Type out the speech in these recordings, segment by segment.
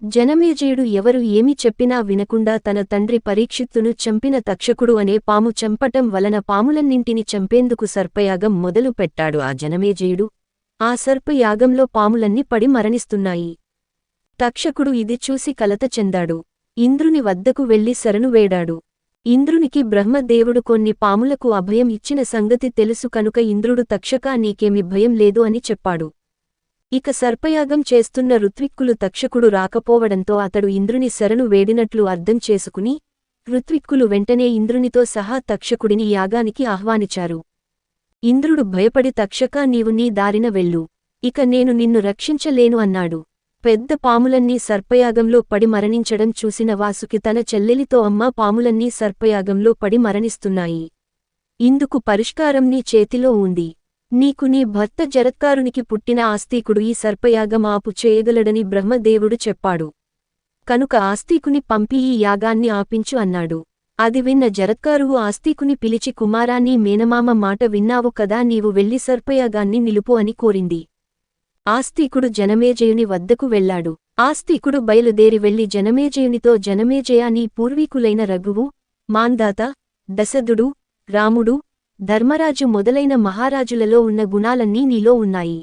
జనమేజయుడు ఎవరు ఏమి చెప్పినా వినకుండా తన తండ్రి పరీక్షిత్తును చంపిన తక్షకుడు అనే పాము చంపటం వలన పాములన్నింటిని చంపేందుకు సర్పయాగం మొదలు పెట్టాడు ఆ జనమేజయుడు. ఆ సర్పయాగంలో పాములన్నీ పడి మరణిస్తున్నాయి. తక్షకుడు ఇది చూసి కలత చెందాడు. ఇంద్రుని వద్దకు వెళ్లి శరణు వేడాడు. ఇంద్రునికి బ్రహ్మదేవుడు కొన్ని పాములకు అభయం ఇచ్చిన సంగతి తెలుసు కనుక ఇంద్రుడు తక్షకా నీకేమి భయం లేదు అని చెప్పాడు. ఇక సర్పయాగం చేస్తున్న ఋత్విక్కులు తక్షకుడు రాకపోవడంతో అతడు ఇంద్రుని శరణు వేడినట్లు అర్థం చేసుకుని ఋత్విక్కులు వెంటనే ఇంద్రునితో సహా తక్షకుడిని యాగానికి ఆహ్వానించారు. ఇంద్రుడు భయపడి తక్షకా నీవు నీ దారిన వెళ్ళు, ఇక నేను నిన్ను రక్షించలేను అన్నాడు. పెద్ద పాములన్నీ సర్పయాగంలో పడి మరణించడం చూసిన వాసుకి తన చెల్లెలితో అమ్మా పాములన్నీ సర్పయాగంలో పడి మరణిస్తున్నాయి. ఇందుకు పరిష్కారం నీ చేతిలో ఉంది. నీకు నీ భర్త జరత్కారునికి పుట్టిన ఆస్తికుడు ఈ సర్పయాగం ఆపు చేయగలడని బ్రహ్మదేవుడు చెప్పాడు. కనుక ఆస్తికుని పంపి ఈ యాగాన్ని ఆపించు అన్నాడు. అది విన్న జరత్కారువు ఆస్తికుని పిలిచి కుమారాన్ని మేనమామ మాట విన్నావు కదా, నీవు వెళ్లి సర్పయాగాన్ని నిలుపు అని కోరింది. ఆస్తికుడు జనమేజయుని వద్దకు వెళ్లాడు. ఆస్తికుడు బయలుదేరి వెళ్లి జనమేజయునితో జనమేజయ నీ పూర్వీకులైన రఘువు, మాంధాత, దశరథుడు, రాముడు, ధర్మరాజు మొదలైన మహారాజులలో ఉన్న గుణాలన్నీ నీలో ఉన్నాయి.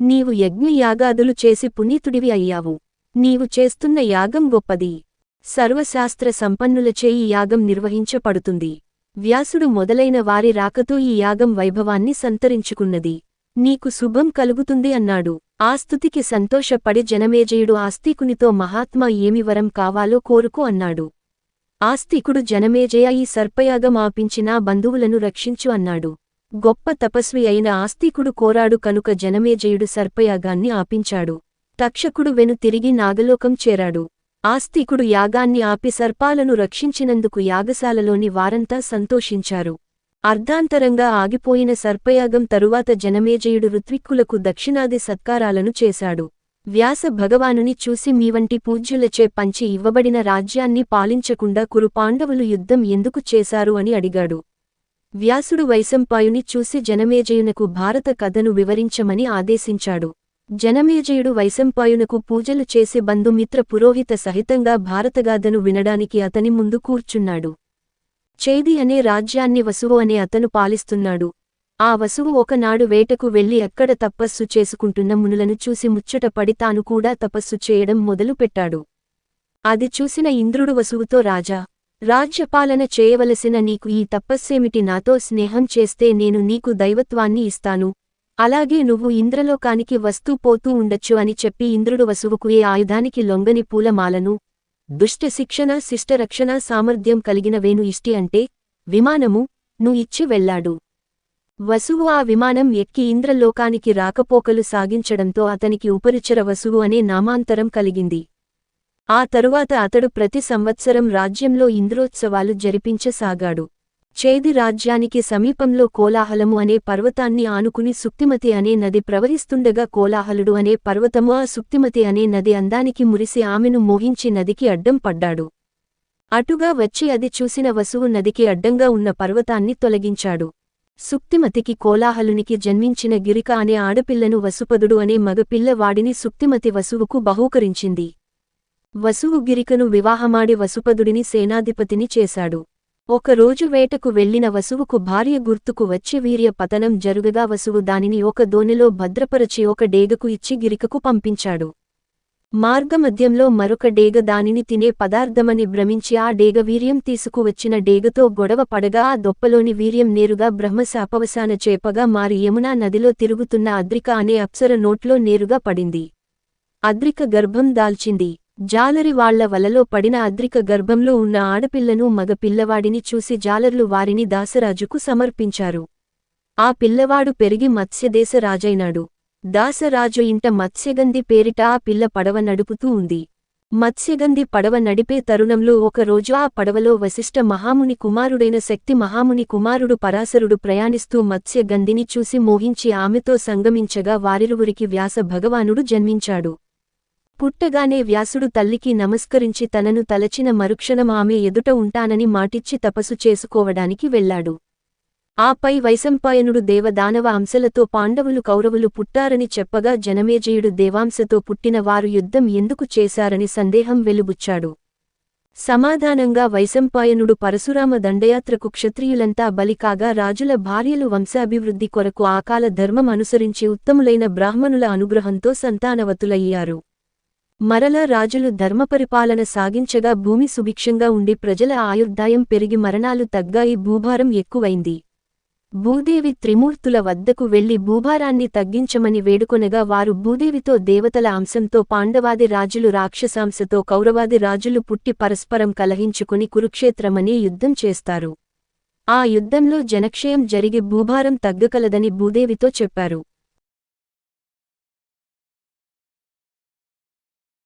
నీవు యజ్ఞయాగాదులు చేసి పునీతుడివి అయ్యావు. నీవు చేస్తున్న యాగం గొప్పది. సర్వశాస్త్ర సంపన్నులచే ఈ యాగం నిర్వహించబడుతుంది. వ్యాసుడు మొదలైన వారి రాకతో ఈ యాగం వైభవాన్ని సంతరించుకున్నది. నీకు శుభం కలుగుతుంది అన్నాడు. ఆ స్తుతికి సంతోషపడి జనమేజయుడు ఆస్తికునితో మహాత్మా ఏమి వరం కావాలో కోరుకో అన్నాడు. ఆస్తికుడు జనమేజయ ఈ సర్పయాగం ఆపించినా బంధువులను రక్షించు అన్నాడు. గొప్ప తపస్వి అయిన ఆస్తికుడు కోరాడు కనుక జనమేజయుడు సర్పయాగాన్ని ఆపించాడు. తక్షకుడు వెను తిరిగి నాగలోకం చేరాడు. ఆస్తికుడు యాగాన్ని ఆపి సర్పాలను రక్షించినందుకు యాగశాలలోని వారంతా సంతోషించారు. అర్ధాంతరంగా ఆగిపోయిన సర్పయాగం తరువాత జనమేజయుడు ఋత్విక్కులకు దక్షిణాది సత్కారాలను చేశాడు. వ్యాస భగవానుని చూసి మీవంటి పూజ్యులచే పంచి ఇవ్వబడిన రాజ్యాన్ని పాలించకుండా కురు పాండవులు యుద్ధం ఎందుకు చేశారు అని అడిగాడు. వ్యాసుడు వైశంపాయుని చూసి జనమేజయునకు భారత కథను వివరించమని ఆదేశించాడు. జనమేజయుడు వైశంపాయునకు పూజలు చేసి బంధుమిత్ర పురోహిత సహితంగా భారతగాథను వినడానికి అతని ముందు కూర్చున్నాడు. చేది అనే రాజ్యాన్ని వసువు అనే అతను పాలిస్తున్నాడు. ఆ వసువు ఒకనాడు వేటకు వెళ్లి అక్కడ తపస్సు చేసుకుంటున్న మునులను చూసి ముచ్చటపడి తాను కూడా తపస్సు చేయడం మొదలుపెట్టాడు. అది చూసిన ఇంద్రుడు వసువుతో రాజా, రాజ్యపాలన చేయవలసిన నీకు ఈ తపస్సేమిటి, నాతో స్నేహం చేస్తే నేను నీకు దైవత్వాన్ని ఇస్తాను, అలాగే నువ్వు ఇంద్రలోకానికి వస్తూ పోతూ ఉండొచ్చు అని చెప్పి ఇంద్రుడు వసువుకు ఏ ఆయుధానికి లొంగని పూలమాలను, దుష్ట శిక్షణ శిష్టరక్షణ సామర్థ్యం కలిగిన వేణు ఇష్టి అంటే విమానము ను ఇచ్చి వెళ్లాడు. వసువు ఆ విమానం ఎక్కి ఇంద్రలోకానికి రాకపోకలు సాగించడంతో అతనికి ఉపరిచర వసువు అనే నామాంతరం కలిగింది. ఆ తరువాత అతడు ప్రతి సంవత్సరం రాజ్యంలో ఇంద్రోత్సవాలు జరిపించసాగాడు. చేది రాజ్యానికి సమీపంలో కోలాహలము అనే పర్వతాన్ని ఆనుకుని సుక్తిమతి అనే నది ప్రవహిస్తుండగా కోలాహలుడు అనే పర్వతము ఆ సుక్తిమతి అనే నది అందానికి మురిసి ఆమెను మోహించి నదికి అడ్డం పడ్డాడు. అటుగా వచ్చి అది చూసిన వసువు నదికి అడ్డంగా ఉన్న పర్వతాన్ని తొలగించాడు. సుక్తిమతికి కోలాహలునికి జన్మించిన గిరిక అనే ఆడపిల్లను వసుపదుడు అనే మగపిల్ల వాడిని సుక్తిమతి వసువుకు బహూకరించింది. వసువు గిరికను వివాహమాడి వసుపదుడిని సేనాధిపతిని చేశాడు. ఒకరోజు వేటకు వెళ్లిన వసువుకు భార్య గుర్తుకు వచ్చి వీర్య పతనం జరుగగా వసువు దానిని ఒక దోణిలో భద్రపరచి ఒక డేగకు ఇచ్చి గిరికకు పంపించాడు. మార్గమధ్యంలో మరొక డేగ దానిని తినే పదార్థమని భ్రమించి ఆ డేగ వీర్యం తీసుకువచ్చిన డేగతో గొడవ పడగా ఆ దొప్పలోని వీర్యం నేరుగా బ్రహ్మశాపవశాన చేపగా మారి యమునా నదిలో తిరుగుతున్న అద్రిక అనే అప్సర నోట్లో నేరుగా పడింది. అద్రిక గర్భం దాల్చింది. జాలరి వాళ్ల వలలో పడిన అద్రిక గర్భంలో ఉన్న ఆడపిల్లను మగ పిల్లవాడిని చూసి జాలర్లు వారిని దాసరాజుకు సమర్పించారు. ఆ పిల్లవాడు పెరిగి మత్స్యదేశ రాజైనాడు. దాసరాజు ఇంట మత్స్యగంధి పేరిట ఆ పిల్ల పడవ నడుపుతూ ఉంది. మత్స్యగంధి పడవ నడిపే తరుణంలో ఒకరోజు ఆ పడవలో వశిష్ఠ మహాముని కుమారుడైన శక్తి మహాముని కుమారుడు పరాశరుడు ప్రయాణిస్తూ మత్స్యగంధిని చూసి మోహించి ఆమెతో సంగమించగా వారిరువురికి వ్యాస భగవానుడు జన్మించాడు. పుట్టగానే వ్యాసుడు తల్లికి నమస్కరించి తనను తలచిన మరుక్షణం ఆమె ఎదుట ఉంటానని మాటిచ్చి తపస్సు చేసుకోవడానికి వెళ్లాడు. ఆపై వైశంపాయనుడు దేవదానవ అంశలతో పాండవులు కౌరవులు పుట్టారని చెప్పగా జనమేజయుడు దేవాంశతో పుట్టిన వారు యుద్ధం ఎందుకు చేశారని సందేహం వెలుబుచ్చాడు. సమాధానంగా వైశంపాయనుడు పరశురామ దండయాత్రకు క్షత్రియులంతా బలికాగా రాజుల భార్యలు వంశాభివృద్ధి కొరకు ఆకాల ధర్మం అనుసరించి ఉత్తములైన బ్రాహ్మణుల అనుగ్రహంతో సంతానవతులయ్యారు. మరలా రాజులు ధర్మపరిపాలన సాగించగా భూమి సుభిక్షంగా ఉండి ప్రజల ఆయుర్దాయం పెరిగి మరణాలు తగ్గాయి, భూభారం ఎక్కువైంది. భూదేవి త్రిమూర్తుల వద్దకు వెళ్లి భూభారాన్ని తగ్గించమని వేడుకొనగా వారు భూదేవితో దేవతల అంశంతో పాండవాది రాజులు రాక్షసాంశతో కౌరవాది రాజులు పుట్టి పరస్పరం కలహించుకుని కురుక్షేత్రమనే యుద్ధం చేస్తారు. ఆ యుద్ధంలో జనక్షయం జరిగి భూభారం తగ్గకలదని భూదేవితో చెప్పారు.